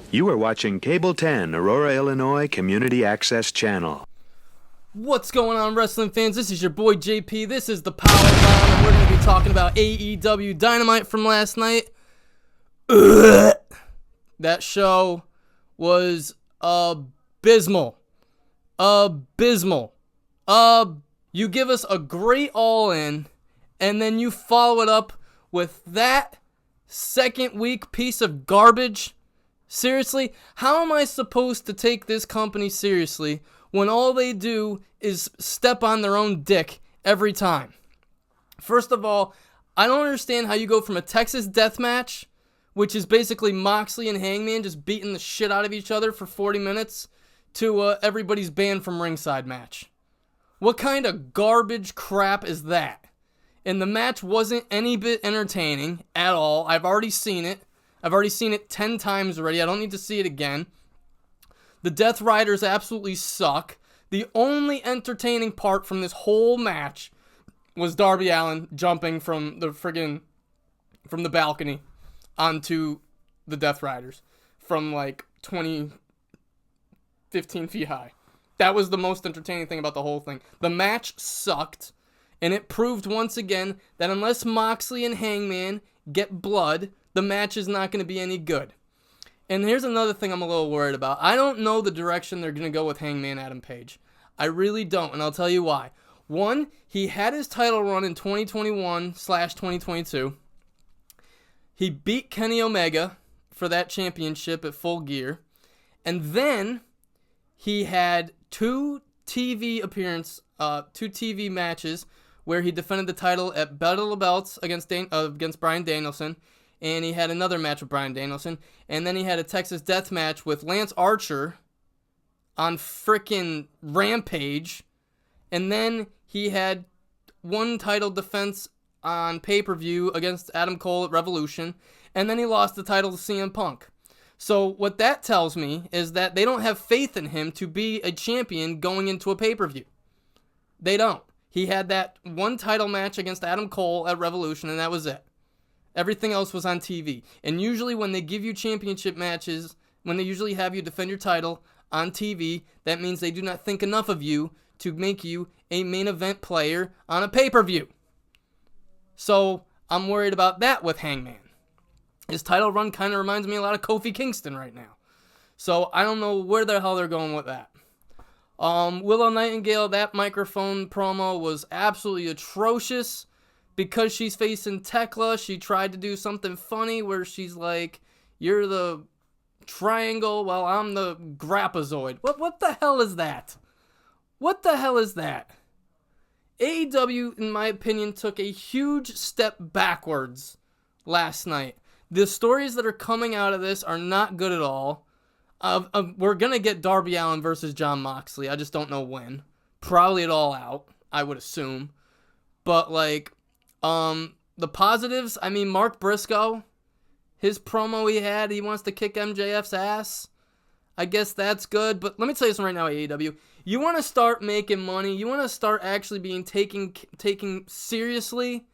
You are watching Cable 10, Aurora, Illinois Community Access Channel. What's going on, wrestling fans? This is your boy JP. This is the Powerbomb, and we're going to be talking about AEW Dynamite from last night. That show was abysmal. Abysmal. You give us a great all-in, and then you follow it up with that second week piece of garbage. Seriously, how am I supposed to take this company seriously when all they do is step on their own dick every time? First of all, I don't understand how you go from a Texas death match, which is basically Moxley and Hangman just beating the shit out of each other for 40 minutes, to everybody's banned from ringside match. What kind of garbage crap is that? And the match wasn't any bit entertaining at all. I've already seen it. I've already seen it 10 times already. I don't need to see it again. The Death Riders absolutely suck. The only entertaining part from this whole match was Darby Allin jumping from the balcony onto the Death Riders from like 15 feet high. That was the most entertaining thing about the whole thing. The match sucked, and it proved once again that unless Moxley and Hangman get blood, the match is not going to be any good. And here's another thing I'm a little worried about. I don't know the direction they're going to go with Hangman Adam Page. I really don't, and I'll tell you why. One, he had his title run in 2021/2022. He beat Kenny Omega for that championship at Full Gear. And then he had two TV matches where he defended the title at Battle of the Belts against Bryan Danielson. And he had another match with Bryan Danielson. And then he had a Texas Death match with Lance Archer on frickin' Rampage. And then he had one title defense on pay-per-view against Adam Cole at Revolution. And then he lost the title to CM Punk. So what that tells me is that they don't have faith in him to be a champion going into a pay-per-view. They don't. He had that one title match against Adam Cole at Revolution, and that was it. Everything else was on TV. And usually when they give you championship matches, when they usually have you defend your title on TV, that means they do not think enough of you to make you a main event player on a pay-per-view. So I'm worried about that with Hangman. His title run kind of reminds me a lot of Kofi Kingston right now. So I don't know where the hell they're going with that. Willow Nightingale, that microphone promo was absolutely atrocious. Because she's facing Tekla, she tried to do something funny where she's like, you're the triangle while I'm the Grappazoid. What the hell is that? What the hell is that? AEW, in my opinion, took a huge step backwards last night. The stories that are coming out of this are not good at all. We're going to get Darby Allin versus Jon Moxley. I just don't know when. Probably at All Out, I would assume. But, like, the positives, I mean, Mark Briscoe, his promo he had, he wants to kick MJF's ass. I guess that's good. But let me tell you something right now, AEW. You want to start making money. You want to start actually being taken seriously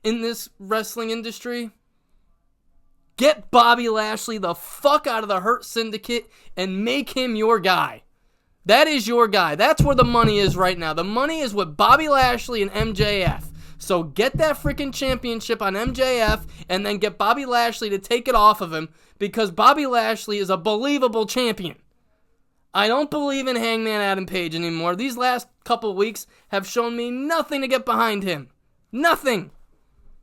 in this wrestling industry. Get Bobby Lashley the fuck out of the Hurt Syndicate and make him your guy. That is your guy. That's where the money is right now. The money is with Bobby Lashley and MJF. So get that freaking championship on MJF and then get Bobby Lashley to take it off of him because Bobby Lashley is a believable champion. I don't believe in Hangman Adam Page anymore. These last couple weeks have shown me nothing to get behind him. Nothing.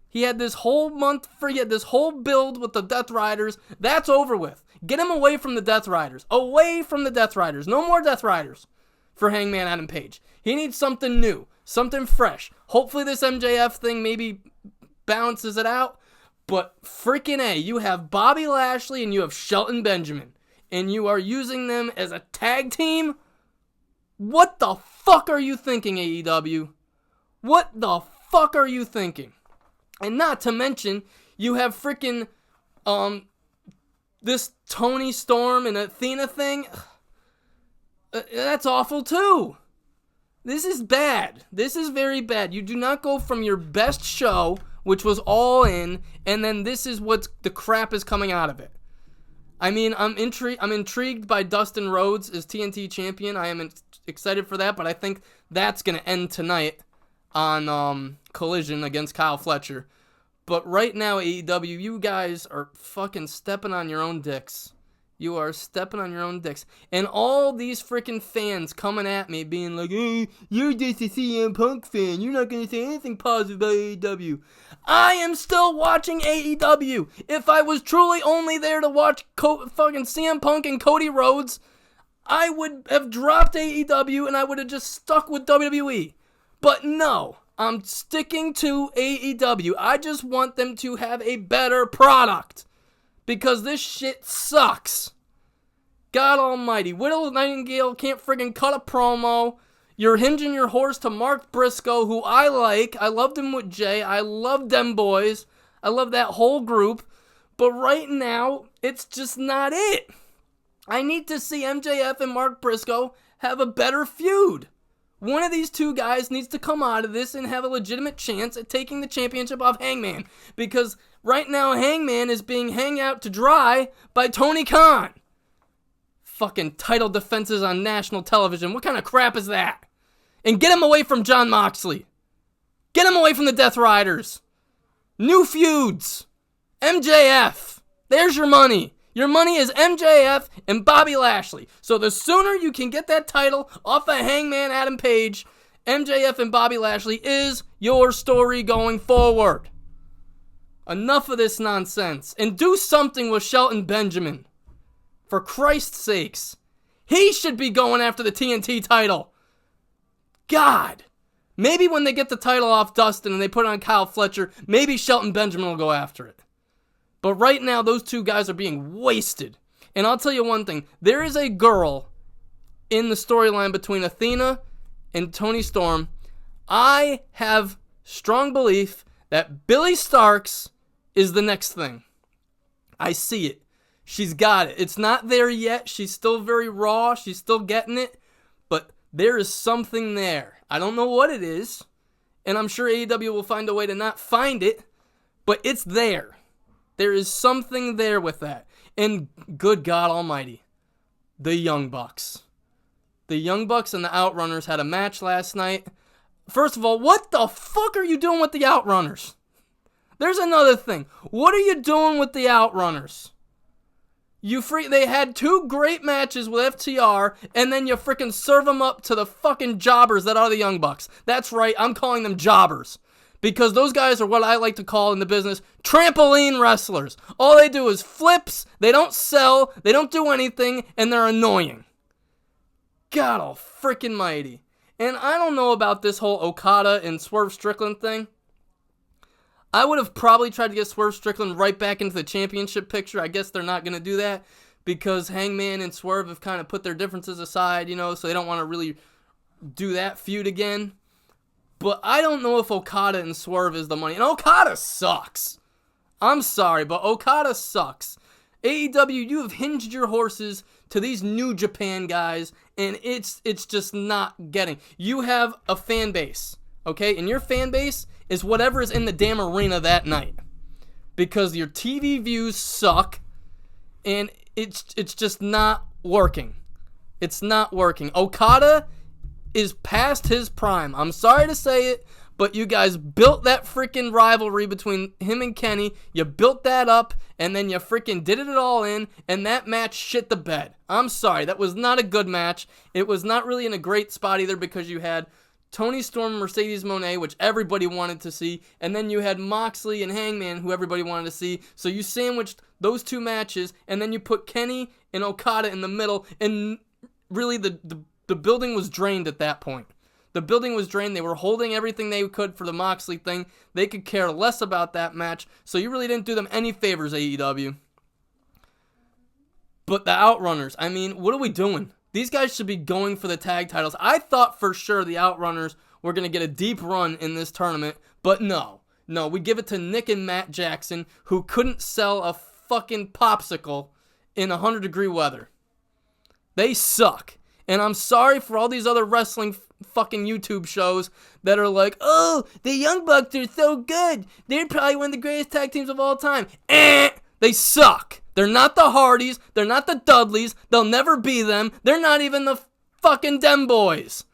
He had this whole this whole build with the Death Riders. That's over with. Get him away from the Death Riders. Away from the Death Riders. No more Death Riders for Hangman Adam Page. He needs something new. Something fresh. Hopefully this MJF thing maybe balances it out. But freaking A, you have Bobby Lashley and you have Shelton Benjamin. And you are using them as a tag team? What the fuck are you thinking, AEW? What the fuck are you thinking? And not to mention, you have freaking this Tony Storm and Athena thing. That's awful too. This is bad. This is very bad. You do not go from your best show, which was All In, and then this is what the crap is coming out of it. I mean, I'm intrigued by Dustin Rhodes as TNT champion. I am excited for that, but I think that's going to end tonight on Collision against Kyle Fletcher. But right now, AEW, you guys are fucking stepping on your own dicks. You are stepping on your own dicks. And all these freaking fans coming at me being like, hey, you're just a CM Punk fan. You're not going to say anything positive about AEW. I am still watching AEW. If I was truly only there to watch fucking CM Punk and Cody Rhodes, I would have dropped AEW and I would have just stuck with WWE. But no, I'm sticking to AEW. I just want them to have a better product. Because this shit sucks. God almighty. Widow Nightingale can't friggin' cut a promo. You're hinging your horse to Mark Briscoe, who I like. I loved him with Jay. I love them boys. I love that whole group. But right now, it's just not it. I need to see MJF and Mark Briscoe have a better feud. One of these two guys needs to come out of this and have a legitimate chance at taking the championship off Hangman. Because right now, Hangman is being hung out to dry by Tony Khan. Fucking title defenses on national television. What kind of crap is that? And get him away from Jon Moxley. Get him away from the Death Riders. New feuds. MJF. There's your money. Your money is MJF and Bobby Lashley. So the sooner you can get that title off of Hangman Adam Page, MJF and Bobby Lashley is your story going forward. Enough of this nonsense. And do something with Shelton Benjamin. For Christ's sakes. He should be going after the TNT title. God. Maybe when they get the title off Dustin and they put it on Kyle Fletcher, maybe Shelton Benjamin will go after it. But right now, those two guys are being wasted. And I'll tell you one thing. There is a girl in the storyline between Athena and Toni Storm. I have strong belief that Billy Starks is the next thing. I see it. She's got it. It's not there yet. She's still very raw. She's still getting it. But there is something there. I don't know what it is. And I'm sure AEW will find a way to not find it. But it's there. There is something there with that. And good God almighty, the Young Bucks. The Young Bucks and the Outrunners had a match last night. First of all, what the fuck are you doing with the Outrunners? There's another thing. What are you doing with the Outrunners? They had two great matches with FTR, and then you freaking serve them up to the fucking jobbers that are the Young Bucks. That's right, I'm calling them jobbers. Because those guys are what I like to call in the business trampoline wrestlers. All they do is flips, they don't sell, they don't do anything, and they're annoying. God all freaking mighty. And I don't know about this whole Okada and Swerve Strickland thing. I would have probably tried to get Swerve Strickland right back into the championship picture. I guess they're not going to do that because Hangman and Swerve have kind of put their differences aside, so they don't want to really do that feud again. But I don't know if Okada and Swerve is the money. And Okada sucks. I'm sorry, but Okada sucks. AEW, you have hinged your horses to these New Japan guys, and it's just not getting. You have a fan base, okay? And your fan base is whatever is in the damn arena that night. Because your TV views suck, and it's just not working. It's not working. Okada is past his prime. I'm sorry to say it, but you guys built that freaking rivalry between him and Kenny. You built that up, and then you freaking did it all in, and that match shit the bed. I'm sorry. That was not a good match. It was not really in a great spot either because you had Toni Storm and Mercedes Moné, which everybody wanted to see, and then you had Moxley and Hangman, who everybody wanted to see. So you sandwiched those two matches, and then you put Kenny and Okada in the middle, and really the building was drained at that point. The building was drained. They were holding everything they could for the Moxley thing. They could care less about that match. So you really didn't do them any favors, AEW. But the Outrunners, I mean, what are we doing? These guys should be going for the tag titles. I thought for sure the Outrunners were going to get a deep run in this tournament. But no. No, we give it to Nick and Matt Jackson, who couldn't sell a fucking popsicle in 100-degree weather. They suck. And I'm sorry for all these other wrestling fucking YouTube shows that are like, oh, the Young Bucks are so good. They're probably one of the greatest tag teams of all time. They suck. They're not the Hardys. They're not the Dudleys. They'll never be them. They're not even the fucking Dem Boys.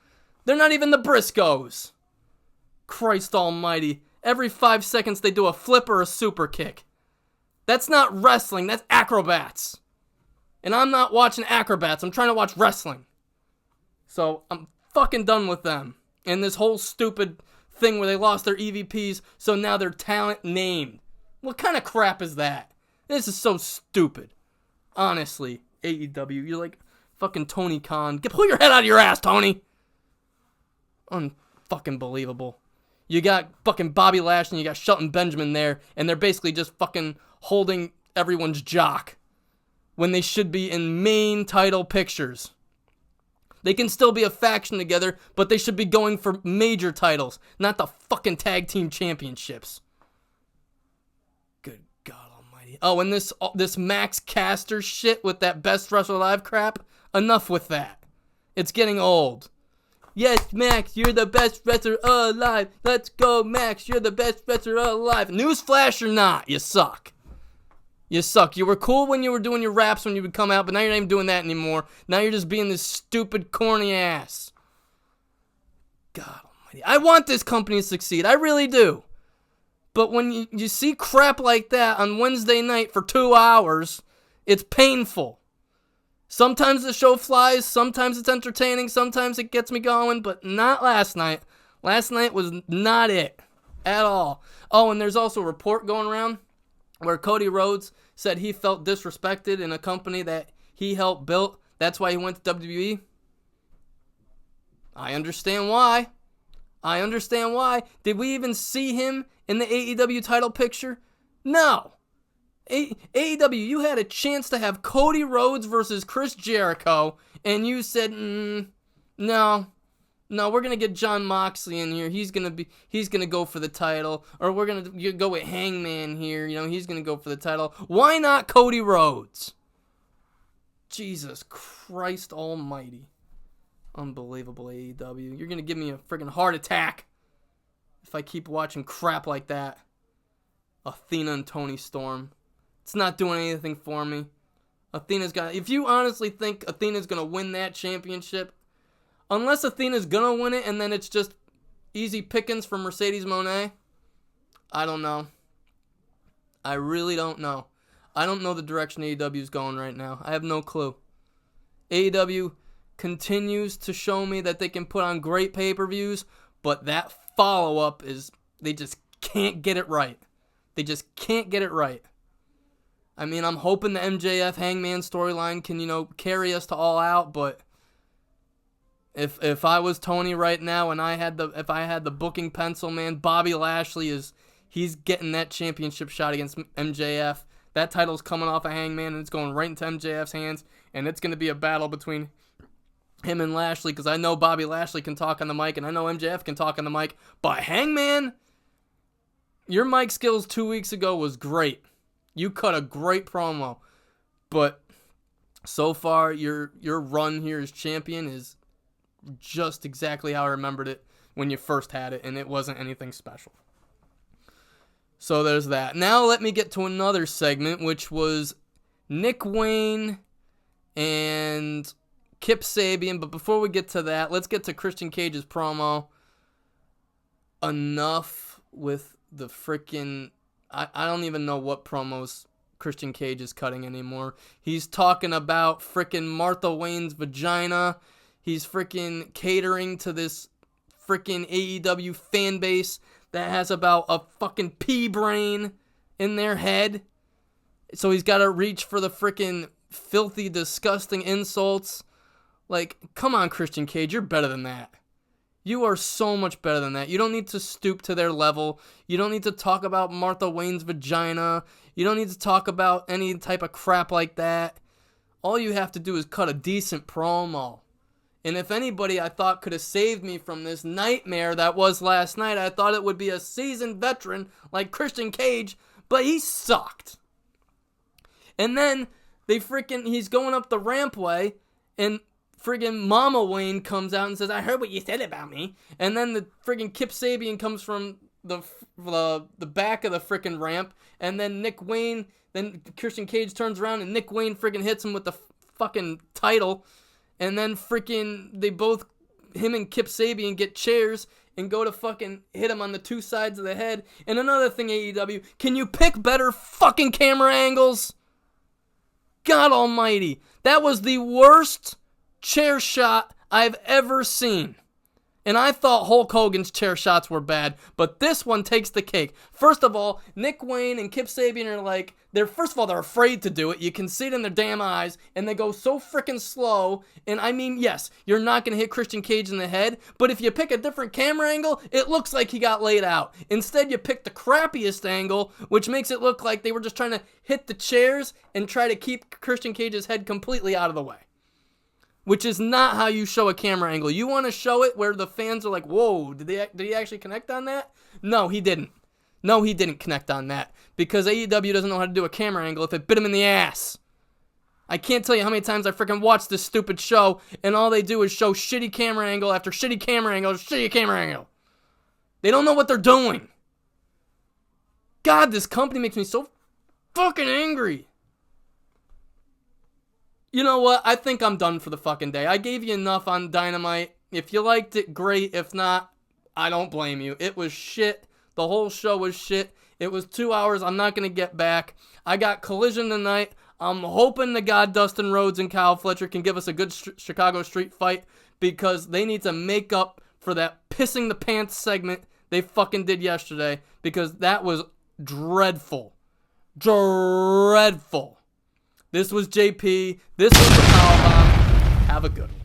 They're not even the Briscoes. Christ almighty. Every 5 seconds they do a flip or a super kick. That's not wrestling. That's acrobats. And I'm not watching acrobats. I'm trying to watch wrestling. So I'm fucking done with them. And this whole stupid thing where they lost their EVPs, so now their talent named. What kind of crap is that? This is so stupid. Honestly, AEW, you're like fucking Tony Khan. Pull your head out of your ass, Tony. Unfucking believable. You got fucking Bobby Lashley and you got Shelton Benjamin there, and they're basically just fucking holding everyone's jock when they should be in main title pictures. They can still be a faction together, but they should be going for major titles, not the fucking tag team championships. Good God almighty. Oh, and this Max Caster shit with that Best Wrestler Alive crap, enough with that. It's getting old. Yes, Max, you're the best wrestler alive. Let's go, Max, you're the best wrestler alive. Newsflash or not, you suck. You suck. You were cool when you were doing your raps when you would come out, but now you're not even doing that anymore. Now you're just being this stupid, corny ass. God almighty. I want this company to succeed. I really do. But when you see crap like that on Wednesday night for 2 hours, it's painful. Sometimes the show flies, sometimes it's entertaining, sometimes it gets me going, but not last night. Last night was not it at all. Oh, and there's also a report going around where Cody Rhodes said he felt disrespected in a company that he helped build. That's why he went to WWE. I understand why. Did we even see him in the AEW title picture? No. AEW, you had a chance to have Cody Rhodes versus Chris Jericho, and you said, no, we're gonna get Jon Moxley in here. He's gonna go for the title, or we're gonna go with Hangman here. He's gonna go for the title. Why not Cody Rhodes? Jesus Christ Almighty, unbelievable AEW. You're gonna give me a friggin' heart attack if I keep watching crap like that. Athena and Tony Storm. It's not doing anything for me. If you honestly think Athena's going to win that championship, unless Athena's going to win it and then it's just easy pickings for Mercedes Moné, I don't know. I really don't know. I don't know the direction AEW is going right now. I have no clue. AEW continues to show me that they can put on great pay-per-views, but that follow-up they just can't get it right. They just can't get it right. I mean, I'm hoping the MJF Hangman storyline can, carry us to All Out, but if I was Tony right now and if I had the booking pencil, man, Bobby Lashley he's getting that championship shot against MJF. That title's coming off of Hangman and it's going right into MJF's hands, and it's going to be a battle between him and Lashley, because I know Bobby Lashley can talk on the mic and I know MJF can talk on the mic, but Hangman, your mic skills 2 weeks ago was great. You cut a great promo, but so far your run here as champion is just exactly how I remembered it when you first had it, and it wasn't anything special. So there's that. Now let me get to another segment, which was Nick Wayne and Kip Sabian. But before we get to that, let's get to Christian Cage's promo. Enough with the freaking... I don't even know what promos Christian Cage is cutting anymore. He's talking about freaking Martha Wayne's vagina. He's freaking catering to this freaking AEW fan base that has about a fucking pea brain in their head. So he's got to reach for the freaking filthy, disgusting insults. Like, come on, Christian Cage, you're better than that. You are so much better than that. You don't need to stoop to their level. You don't need to talk about Martha Wayne's vagina. You don't need to talk about any type of crap like that. All you have to do is cut a decent promo. And if anybody I thought could have saved me from this nightmare that was last night, I thought it would be a seasoned veteran like Christian Cage, but he sucked. And then he's going up the rampway, and friggin' Mama Wayne comes out and says, I heard what you said about me. And then the friggin' Kip Sabian comes from the back of the freaking ramp, and then then Christian Cage turns around and Nick Wayne freaking hits him with the fucking title, and then freaking him and Kip Sabian get chairs and go to fucking hit him on the two sides of the head. And another thing, AEW, can you pick better fucking camera angles? God almighty, that was the worst chair shot I've ever seen. And I thought Hulk Hogan's chair shots were bad, but this one takes the cake. First of all, Nick Wayne and Kip Sabian are like, they're afraid to do it. You can see it in their damn eyes, and they go so freaking slow. And I mean, yes, you're not going to hit Christian Cage in the head, but if you pick a different camera angle, it looks like he got laid out. Instead, you pick the crappiest angle, which makes it look like they were just trying to hit the chairs and try to keep Christian Cage's head completely out of the way. Which is not how you show a camera angle. You want to show it where the fans are like, whoa, did he actually connect on that? No, he didn't. No, he didn't connect on that. Because AEW doesn't know how to do a camera angle if it bit him in the ass. I can't tell you how many times I freaking watched this stupid show, and all they do is show shitty camera angle after shitty camera angle after shitty camera angle. They don't know what they're doing. God, this company makes me so fucking angry. You know what? I think I'm done for the fucking day. I gave you enough on Dynamite. If you liked it, great. If not, I don't blame you. It was shit. The whole show was shit. It was 2 hours. I'm not going to get back. I got Collision tonight. I'm hoping to God Dustin Rhodes and Kyle Fletcher can give us a good Chicago street fight, because they need to make up for that pissing the pants segment they fucking did yesterday, because that was dreadful. Dreadful. This was JP. This was the Powerbomb. Have a good one.